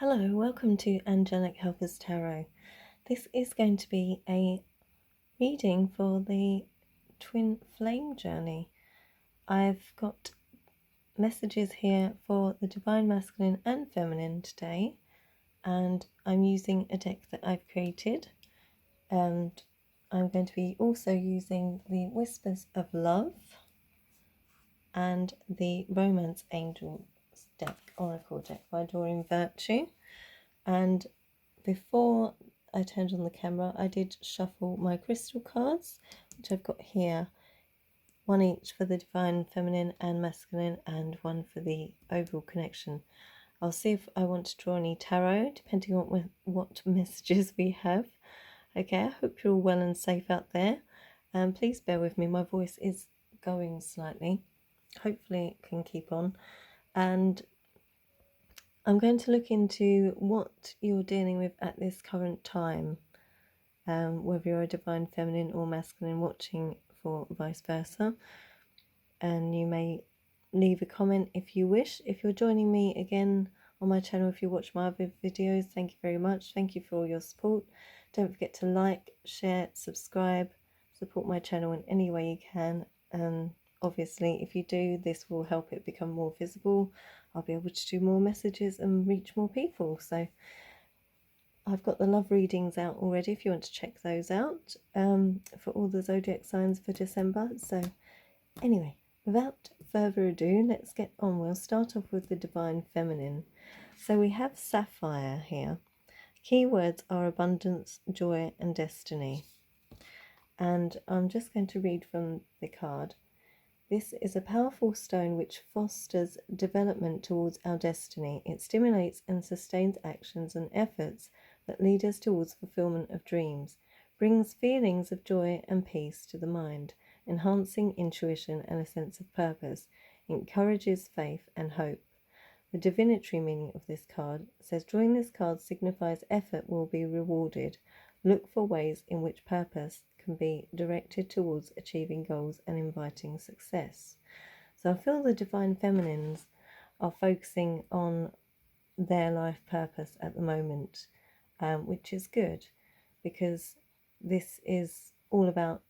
Hello, welcome to Angelic Helpers Tarot. This is going to be a reading for the Twin Flame journey. I've got messages here for the Divine Masculine and Feminine today, and I'm using a deck that I've created, and I'm going to be also using the Whispers of Love and the Romance Angels deck, Oracle deck by Doreen Virtue. And before I turned on the camera, I did shuffle my crystal cards, which I've got here, one each for the Divine Feminine and Masculine, and one for the overall connection. I'll see if I want to draw any tarot, depending on what messages we have. Okay, I hope you're all well and safe out there. Please bear with me, my voice is going slightly. Hopefully it can keep on. And I'm going to look into what you're dealing with at this current time, whether you're a Divine Feminine or Masculine watching, for vice versa. And you may leave a comment if you wish. If you're joining me again on my channel, if you watch my other videos, thank you very much. Thank you for all your support. Don't forget to like, share, subscribe, support my channel in any way you can. Obviously, if you do, this will help it become more visible. I'll be able to do more messages and reach more people. So I've got the love readings out already if you want to check those out, for all the zodiac signs for December. So anyway, without further ado, let's get on. We'll start off with the Divine Feminine. So we have Sapphire here. Keywords are abundance, joy and destiny. And I'm just going to read from the card. This is a powerful stone which fosters development towards our destiny. It stimulates and sustains actions and efforts that lead us towards fulfillment of dreams, brings feelings of joy and peace to the mind, enhancing intuition and a sense of purpose, encourages faith and hope. The divinatory meaning of this card says, drawing this card signifies effort will be rewarded. Look for ways in which purpose can be directed towards achieving goals and inviting success. So I feel the Divine Feminines are focusing on their life purpose at the moment, which is good, because this is all about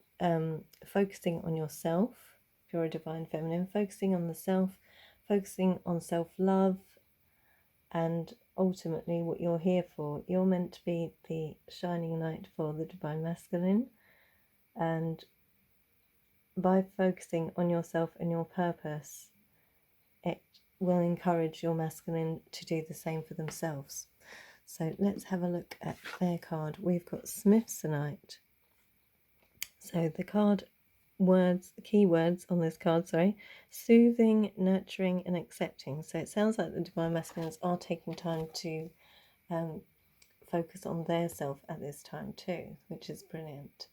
focusing on yourself. If you're a Divine Feminine, focusing on the self, focusing on self-love, and ultimately what you're here for. You're meant to be the shining light for the Divine Masculine, and by focusing on yourself and your purpose, it will encourage your masculine to do the same for themselves. So let's have a look at their card. We've got Smithsonite. So the keywords on this card, soothing, nurturing and accepting. So it sounds like the Divine Masculines are taking time to focus on their self at this time too, which is brilliant.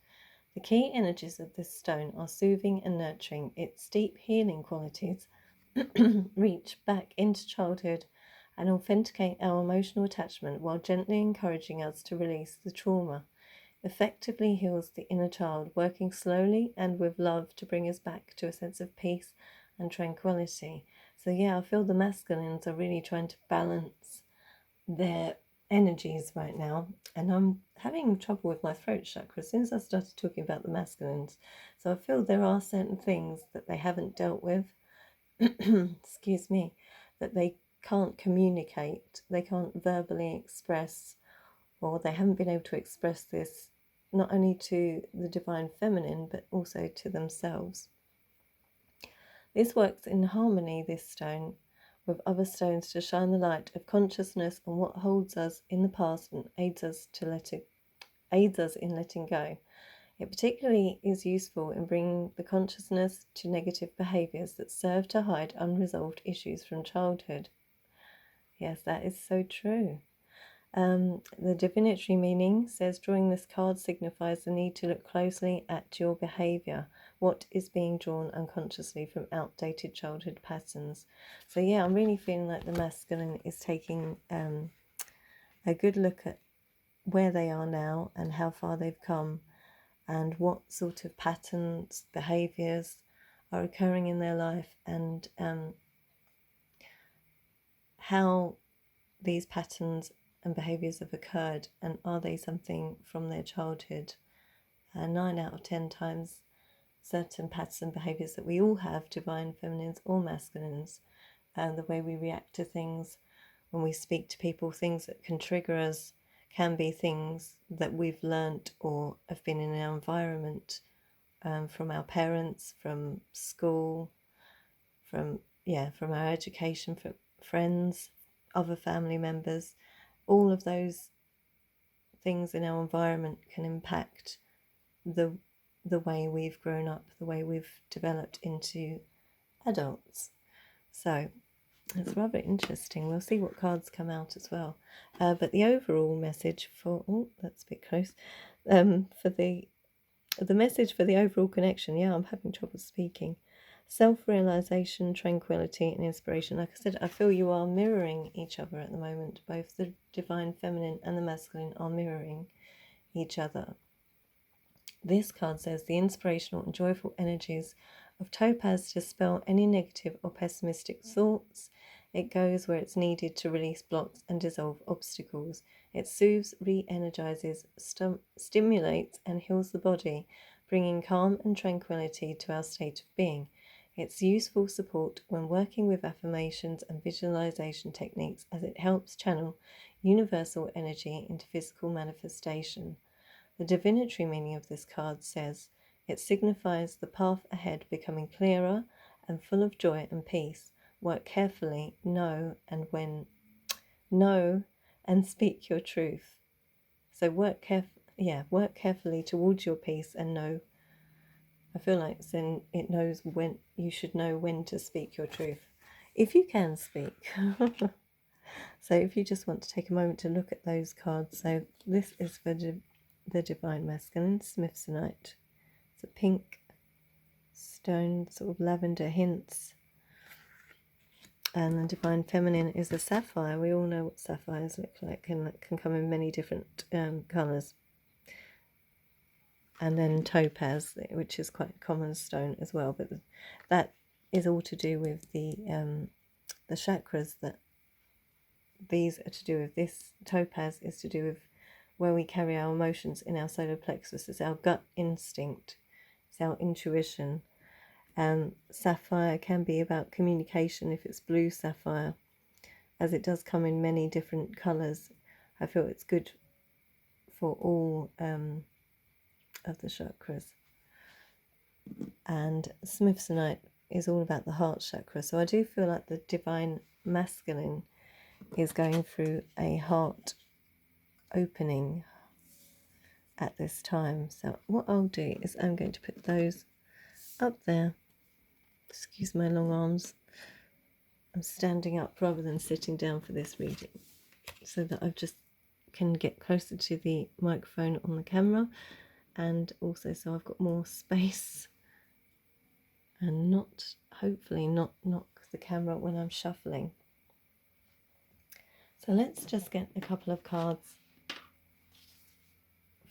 The key energies of this stone are soothing and nurturing. Its deep healing qualities reach back into childhood and authenticate our emotional attachment while gently encouraging us to release the trauma. Effectively heals the inner child, working slowly and with love to bring us back to a sense of peace and tranquility. So yeah, I feel the masculines are really trying to balance their energies right now, and I'm having trouble with my throat chakra as soon as I started talking about the masculines. So I feel there are certain things that they haven't dealt with excuse me, that they can't communicate, they can't verbally express, or they haven't been able to express this not only to the Divine Feminine but also to themselves. This works in harmony, this stone, with other stones to shine the light of consciousness on what holds us in the past and aids us in letting go. It particularly is useful in bringing the consciousness to negative behaviours that serve to hide unresolved issues from childhood. Yes, that is so true. The divinatory meaning says, drawing this card signifies the need to look closely at your behaviour, what is being drawn unconsciously from outdated childhood patterns. So yeah, I'm really feeling like the masculine is taking a good look at where they are now and how far they've come, and what sort of patterns, behaviours are occurring in their life, and how these patterns and behaviours have occurred, and are they something from their childhood? 9 out of 10 times certain patterns and behaviours that we all have, divine feminines or masculines, and the way we react to things when we speak to people, things that can trigger us, can be things that we've learnt or have been in our environment, from our parents, from school, from our education, from friends, other family members. All of those things in our environment can impact the way we've grown up, the way we've developed into adults. So it's rather interesting. We'll see what cards come out as well. But the overall message for that's a bit close. For the message for the overall connection, I'm having trouble speaking. Self-realization, tranquility, and inspiration. Like I said, I feel you are mirroring each other at the moment. Both the divine feminine and the masculine are mirroring each other. This card says the inspirational and joyful energies of Topaz dispel any negative or pessimistic thoughts. It goes where it's needed to release blocks and dissolve obstacles. It soothes, re-energizes, stimulates and heals the body, bringing calm and tranquility to our state of being. It's useful support when working with affirmations and visualization techniques, as it helps channel universal energy into physical manifestation. The divinatory meaning of this card says it signifies the path ahead becoming clearer and full of joy and peace. Work carefully, know and speak your truth. So work carefully towards your peace and know. I feel like then it knows when you should know when to speak your truth, if you can speak. So if you just want to take a moment to look at those cards. So this is for the divine masculine, Smithsonite. It's a pink stone, sort of lavender hints. And the divine feminine is a sapphire. We all know what sapphires look like, and it can come in many different colours. And then topaz, which is quite a common stone as well, but that is all to do with the chakras. That these are to do with. This topaz is to do with where we carry our emotions in our solar plexus. It's our gut instinct, it's our intuition. Sapphire can be about communication if it's blue sapphire, as it does come in many different colours. I feel it's good for all of the chakras. And Smithsonite is all about the heart chakra. So I do feel like the divine masculine is going through a heart opening at this time. So what I'll do is I'm going to put those up there. Excuse my long arms. I'm standing up rather than sitting down for this reading, so that I just can get closer to the microphone on the camera, and also so I've got more space and hopefully not knock the camera when I'm shuffling. So let's just get a couple of cards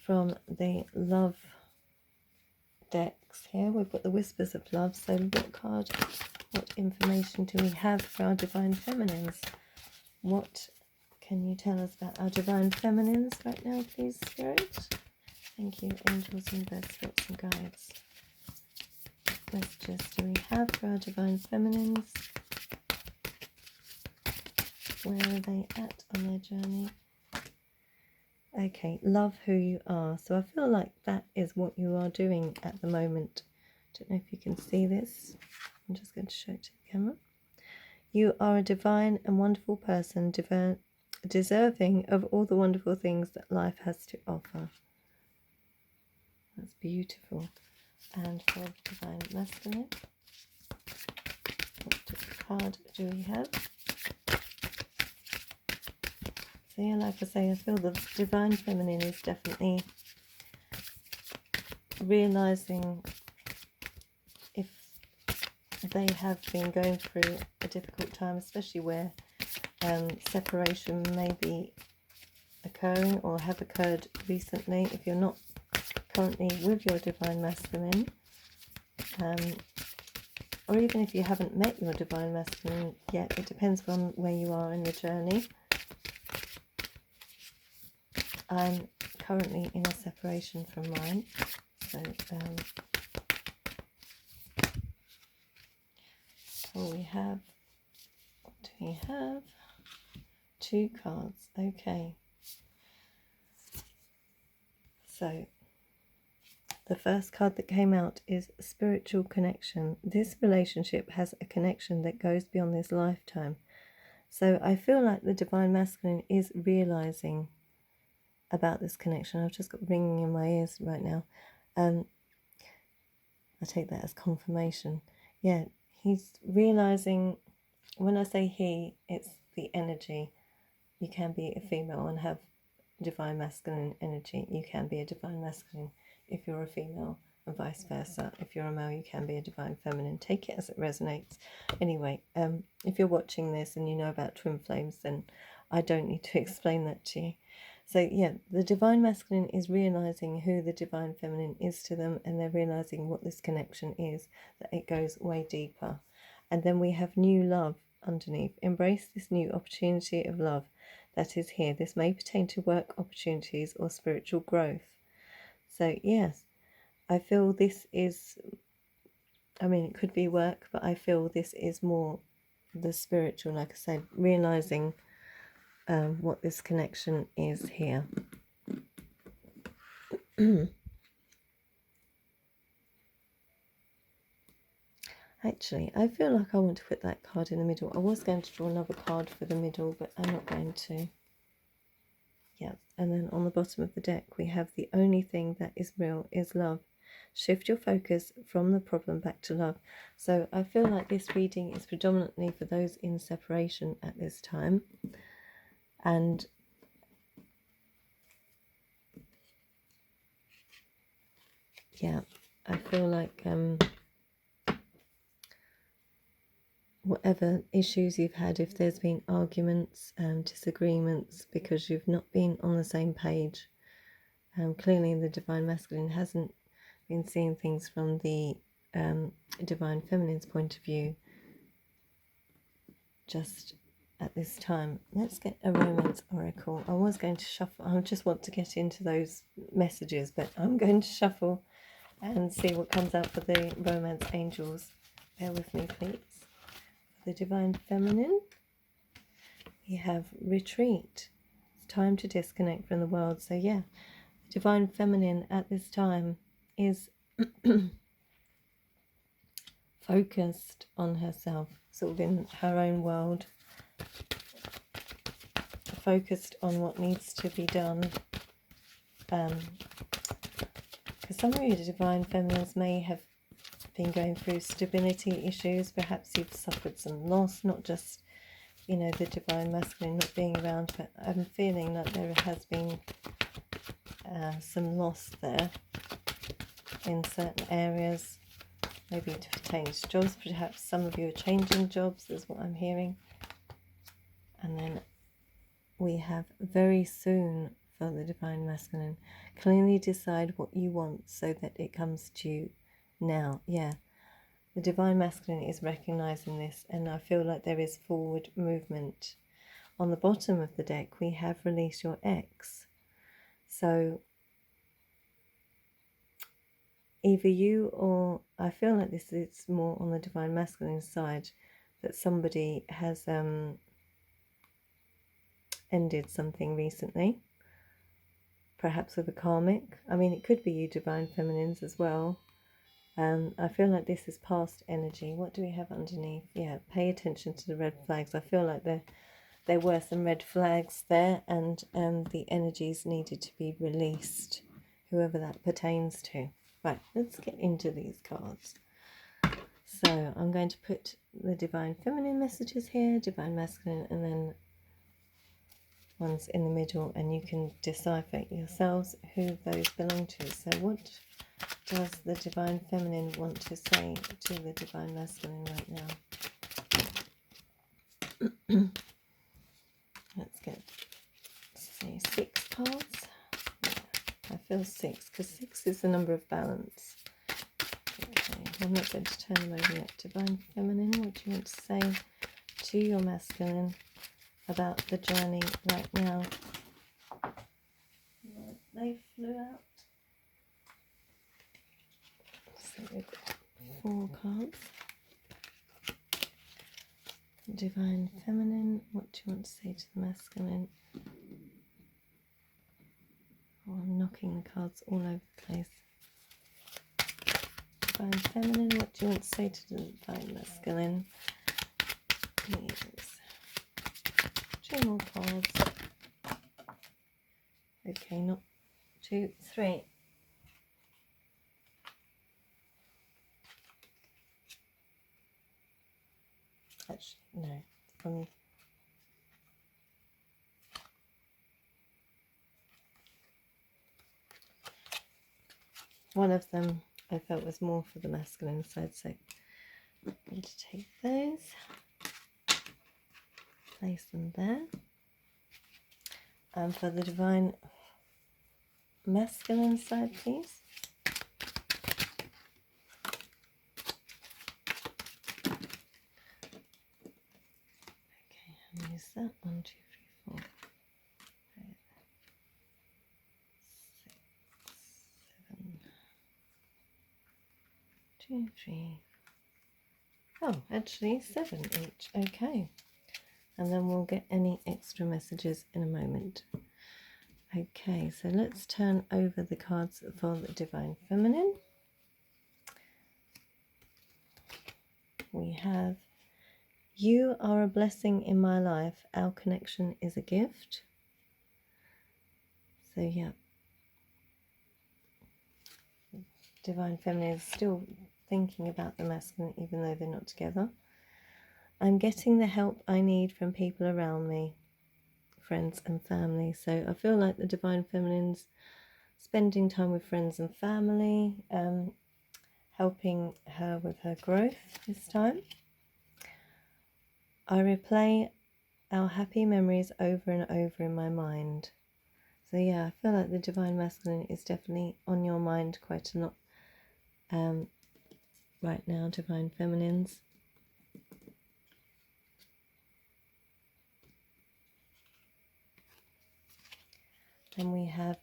from the love decks here. We've got the Whispers of Love. So what information do we have for our divine feminines? What can you tell us about our divine feminines right now, please, Spirit? Thank you, angels, universe, spirits and guides. What messages do we have for our divine feminines? Where are they at on their journey? Okay, love who you are. So I feel like that is what you are doing at the moment. Don't know if you can see this. I'm just going to show it to the camera. You are a divine and wonderful person, deserving of all the wonderful things that life has to offer. That's beautiful. And for the divine masculine, what card do we have? So yeah, like I say, I feel the divine feminine is definitely realising if they have been going through a difficult time, especially where separation may be occurring or have occurred recently. If you're not currently with your divine masculine, or even if you haven't met your divine masculine yet, it depends on where you are in the journey. I'm currently in a separation from mine. So, we have, what do we have? 2 cards. Okay. So, the first card that came out is Spiritual Connection. This relationship has a connection that goes beyond this lifetime. So I feel like the Divine Masculine is realizing about this connection. I've just got ringing in my ears right now. I take that as confirmation. Yeah, he's realizing, when I say he, it's the energy. You can be a female and have Divine Masculine energy. You can be a Divine Masculine if you're a female, and vice versa. If you're a male, you can be a Divine Feminine. Take it as it resonates. Anyway, if you're watching this and you know about twin flames, then I don't need to explain that to you. So yeah, the Divine Masculine is realizing who the Divine Feminine is to them, and they're realizing what this connection is, that it goes way deeper. And then we have new love underneath. Embrace this new opportunity of love that is here. This may pertain to work opportunities or spiritual growth. So yes, I feel this is, I mean, it could be work, but I feel this is more the spiritual, like I said, realizing what this connection is here. Actually, I feel like I want to put that card in the middle. I was going to draw another card for the middle, but I'm not going to. Yeah, and then on the bottom of the deck, we have the only thing that is real is love. Shift your focus from the problem back to love. So I feel like this reading is predominantly for those in separation at this time. And yeah, I feel like whatever issues you've had, if there's been arguments, disagreements, because you've not been on the same page, clearly the Divine Masculine hasn't been seeing things from the Divine Feminine's point of view just at this time. Let's get a Romance Oracle. I was going to shuffle, I just want to get into those messages, but I'm going to shuffle and see what comes out for the Romance Angels. Bear with me, please. The Divine Feminine, we have Retreat. It's time to disconnect from the world. So yeah, the Divine Feminine at this time is focused on herself, sort of in her own world, focused on what needs to be done. Because some of you Divine Feminines may have been going through stability issues. Perhaps you've suffered some loss, not just, you know, the Divine Masculine not being around, but I'm feeling that there has been some loss there in certain areas. Maybe it pertains to jobs. Perhaps some of you are changing jobs, is what I'm hearing. And then we have very soon for the Divine Masculine. Clearly decide what you want so that it comes to you now. Yeah, the Divine Masculine is recognizing this, and I feel like there is forward movement. On the bottom of the deck, we have Release Your Ex. So either you, or I feel like this is more on the Divine Masculine side, that somebody has ended something recently, perhaps with a karmic. I mean, it could be you Divine Feminines as well. I feel like this is past energy. What do we have underneath? Yeah, pay attention to the red flags. I feel like there were some red flags there, and the energies needed to be released, whoever that pertains to. Right, let's get into these cards. So I'm going to put the Divine Feminine messages here, Divine Masculine, and then ones in the middle, and you can decipher yourselves who those belong to. So what does the Divine Feminine want to say to the Divine Masculine right now? Let's get, say, 6 cards. I feel 6, because 6 is the number of balance. Okay, I'm not going to turn them over yet. Divine Feminine, what do you want to say to your Masculine about the journey right now? they flew out. So we've got 4 cards. Divine Feminine, what do you want to say to the Masculine? Oh, I'm knocking the cards all over the place. Divine Feminine, what do you want to say to the Divine Masculine? Please. 2 more cards. Okay, not 2, 3. Actually, no. One of them I felt was more for the masculine side, so I'm going to take those, place them there. And for the divine masculine side, please. Okay, how many is that? 1, 2, 3, 4, 5, 6, 7, 2, 3. Oh, actually 7 each. Okay. And then we'll get any extra messages in a moment. Okay, so let's turn over the cards for the Divine Feminine. We have, you are a blessing in my life. Our connection is a gift. So yeah, Divine Feminine is still thinking about the masculine even though they're not together. I'm getting the help I need from people around me, friends and family. So I feel like the Divine Feminine's spending time with friends and family, helping her with her growth this time. I replay our happy memories over and over in my mind. So yeah, I feel like the Divine Masculine is definitely on your mind quite a lot right now, Divine Feminines. Then we have,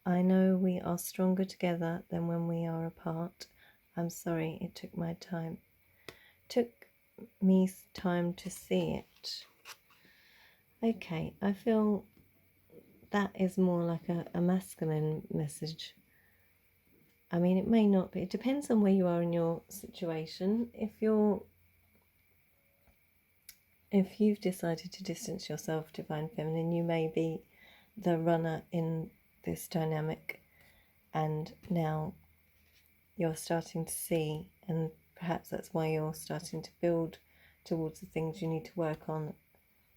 I know we are stronger together than when we are apart. I'm sorry, it took me time to see it. Okay, I feel that is more like a masculine message. I mean, it may not be. It depends on where you are in your situation. If you've decided to distance yourself, Divine Feminine, you may be the runner in this dynamic, and now you're starting to see, and perhaps that's why you're starting to build towards the things you need to work on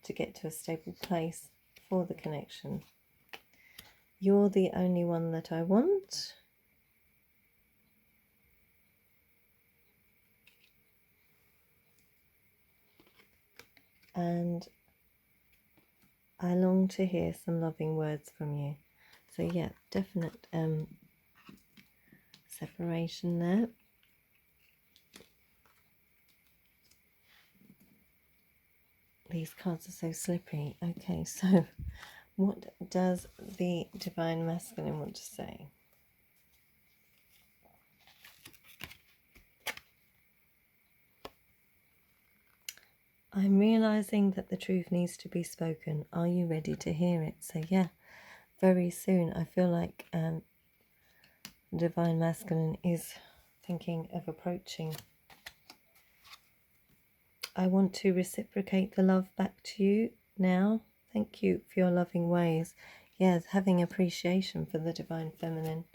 to get to a stable place for the connection. You're the only one that I want. And I long to hear some loving words from you. So yeah, definite separation there. These cards are so slippery. Okay, so what does the Divine Masculine want to say? I'm realising that the truth needs to be spoken. Are you ready to hear it? So yeah, very soon. I feel like Divine Masculine is thinking of approaching. I want to reciprocate the love back to you now. Thank you for your loving ways. Yes, having appreciation for the Divine Feminine.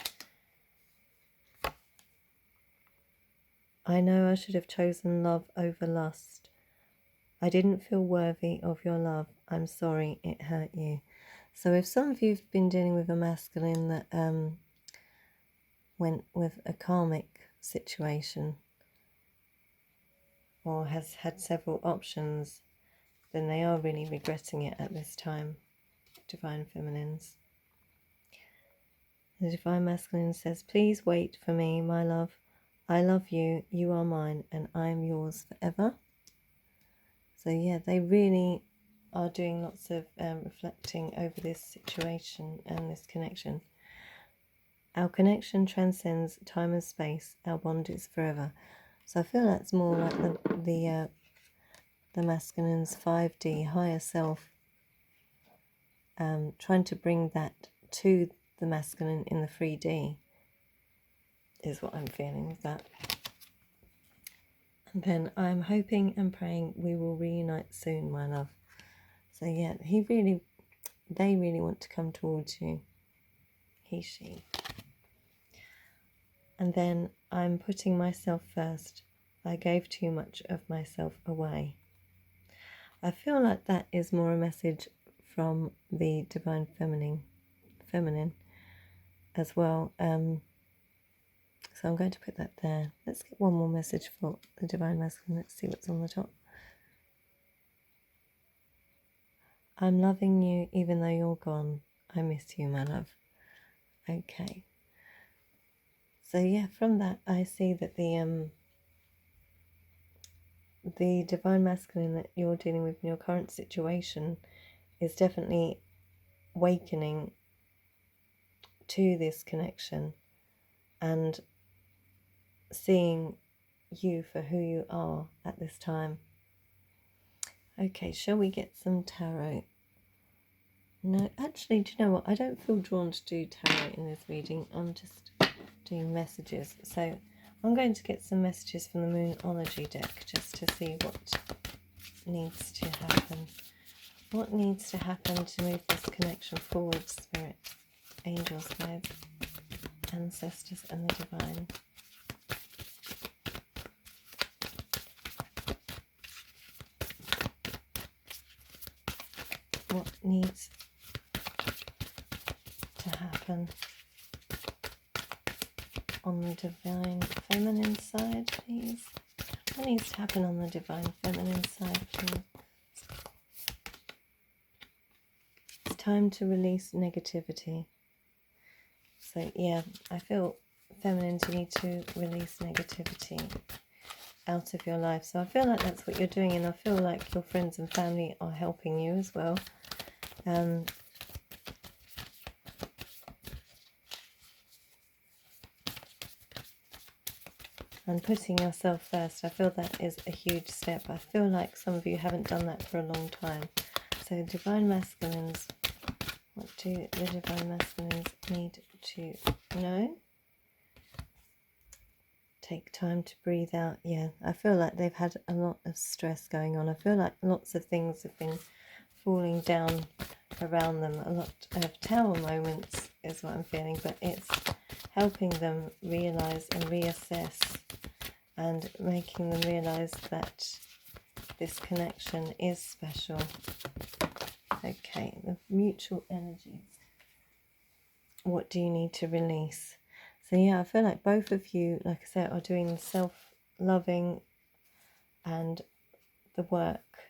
I know I should have chosen love over lust. I didn't feel worthy of your love. I'm sorry it hurt you. So if some of you have been dealing with a masculine that went with a karmic situation or has had several options, then they are really regretting it at this time, Divine Feminines. The Divine Masculine says, please wait for me, my love. I love you, you are mine, and I am yours forever. So yeah, they really are doing lots of reflecting over this situation and this connection. Our connection transcends time and space. Our bond is forever. So I feel that's more like the masculine's 5D higher self, trying to bring that to the masculine in the 3D is what I'm feeling with that. And then I'm hoping and praying we will reunite soon, my love. So yeah, they really want to come towards you. He, she. And then I'm putting myself first. I gave too much of myself away. I feel like that is more a message from the divine feminine as well. So I'm going to put that there. Let's get one more message for the divine masculine. Let's see what's on the top. I'm loving you even though you're gone. I miss you, my love. Okay. So yeah, from that I see that the divine masculine that you're dealing with in your current situation is definitely awakening to this connection and seeing you for who you are at this time. Okay, shall we get some tarot? No, actually, do you know what? I don't feel drawn to do tarot in this reading. I'm just doing messages. So I'm going to get some messages from the Moonology deck just to see what needs to happen. What needs to happen to move this connection forward, Spirit, angels, guides, ancestors, and the divine. What needs to happen on the divine feminine side, please? What needs to happen on the divine feminine side, please? It's time to release negativity. So yeah, I feel feminine, you need to release negativity out of your life. So I feel like that's what you're doing, and I feel like your friends and family are helping you as well. And putting yourself first, I feel that is a huge step. I feel like some of you haven't done that for a long time. So divine masculines, what do the divine masculines need to know? Take time to breathe out. Yeah, I feel like they've had a lot of stress going on. I feel like lots of things have been falling down around them. A lot of tower moments is what I'm feeling, but it's helping them realize and reassess and making them realize that this connection is special. Okay, the mutual energies. What do you need to release? So yeah, I feel like both of you, like I said, are doing self-loving and the work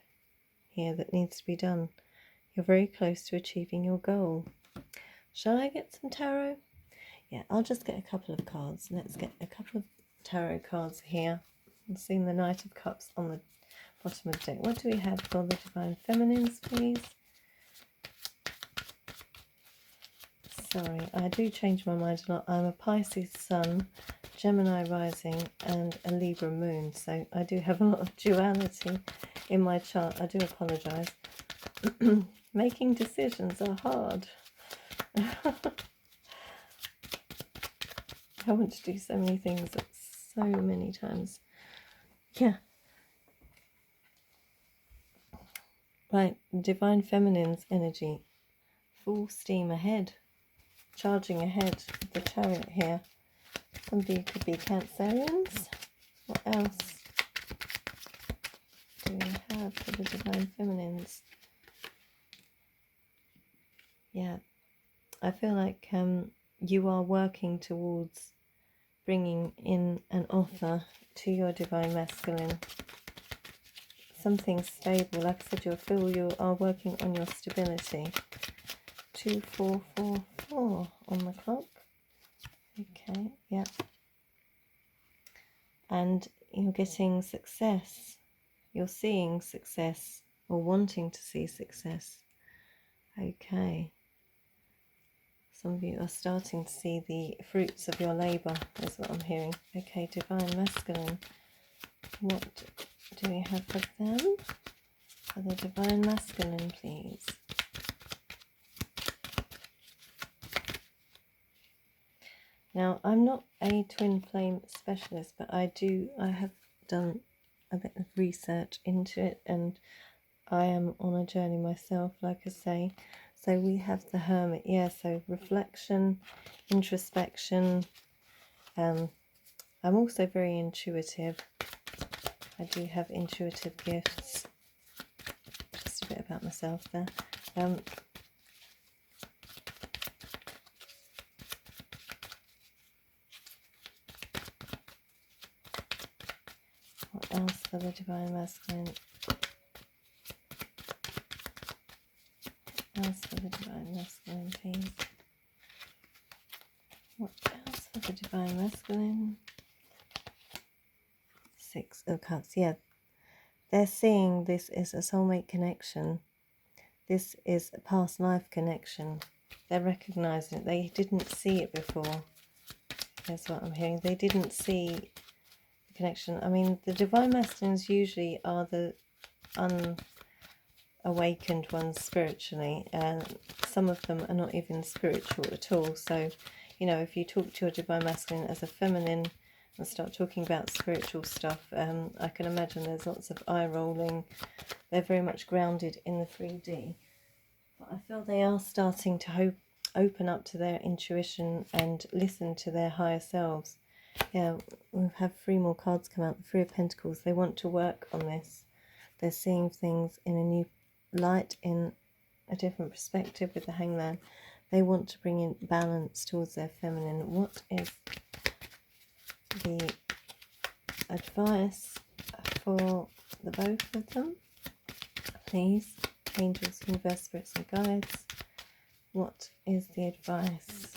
here that needs to be done. You're very close to achieving your goal. Shall I get some tarot? Yeah, I'll just get a couple of cards. Let's get a couple of tarot cards here. I'm seeing the Knight of Cups on the bottom of the deck. What do we have for the divine feminines, please? Sorry, I do change my mind a lot. I'm a Pisces sun, Gemini rising, and a Libra moon. So I do have a lot of duality in my chart. I do apologise. Making decisions are hard. I want to do so many things at so many times. Yeah. Right, divine feminine's energy. Full steam ahead. Charging ahead with the chariot here. Some of you could be Cancerians. What else do we have for the divine feminines? Yeah, I feel like you are working towards bringing in an offer to your divine masculine. Something stable. Like I said, you are working on your stability. 2444 on the clock. Okay, yeah. And you're getting success. You're seeing success or wanting to see success. Okay. Some of you are starting to see the fruits of your labour, is what I'm hearing. Okay, Divine Masculine. What do we have for them? For the Divine Masculine, please. Now, I'm not a twin flame specialist, but I have done a bit of research into it, and I am on a journey myself, like I say. So we have the Hermit, yeah, so reflection, introspection. I'm also very intuitive. I do have intuitive gifts. Just a bit about myself there. What else for the Divine Masculine? What else for the Divine Masculine, please? What else for the Divine Masculine? Six of Cups, yeah. They're seeing this as a soulmate connection. This is a past life connection. They're recognizing it. They didn't see it before. That's what I'm hearing. They didn't see the connection. I mean, the Divine Masculines usually are the unawakened ones spiritually, and some of them are not even spiritual at all. So, you know, if you talk to your Divine Masculine as a feminine and start talking about spiritual stuff, I can imagine there's lots of eye rolling. They're very much grounded in the 3D. But I feel they are starting to open up to their intuition and listen to their higher selves. Yeah, we have 3 more cards come out. The 3 of Pentacles. They want to work on this. They're seeing things in a new light, in a different perspective with the Hangman. They want to bring in balance towards their feminine. What is the advice for the both of them? Please, angels, universe, spirits and guides. What is the advice?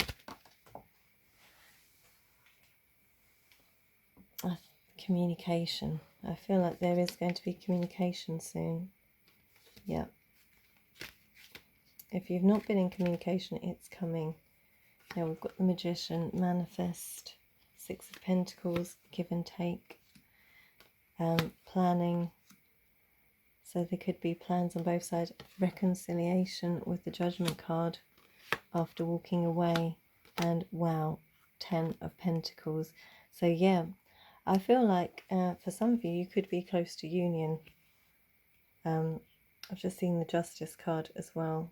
Communication. I feel like there is going to be communication soon. Yeah. If you've not been in communication, it's coming. Now we've got the Magician, manifest, 6 of Pentacles, give and take, planning. So there could be plans on both sides. Reconciliation with the Judgment card after walking away. And wow, 10 of Pentacles. So yeah, I feel like for some of you, you could be close to union. I've just seen the Justice card as well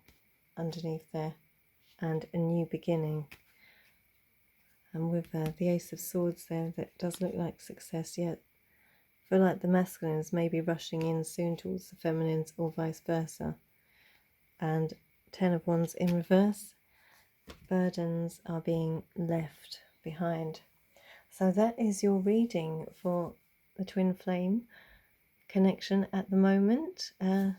underneath there. And a new beginning. And with the Ace of Swords there, that does look like success yet. I feel like the masculines may be rushing in soon towards the feminines or vice versa. And 10 of Wands in reverse. Burdens are being left behind. So that is your reading for the twin flame connection at the moment.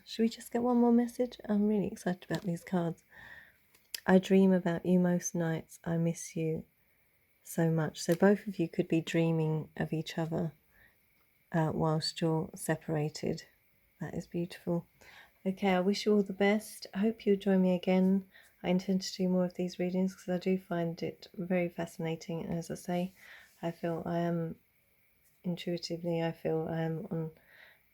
Should we just get one more message? I'm really excited about these cards. I dream about you most nights. I miss you so much. So both of you could be dreaming of each other whilst you're separated. That is beautiful. Okay, I wish you all the best. I hope you'll join me again. I intend to do more of these readings because I do find it very fascinating. And as I say, I feel I am intuitively, I feel I am on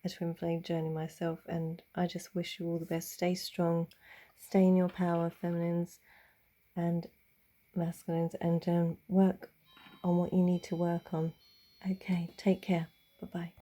a twin flame journey myself. And I just wish you all the best. Stay strong. Stay in your power, feminines and masculines, and work on what you need to work on. Okay, take care. Bye-bye.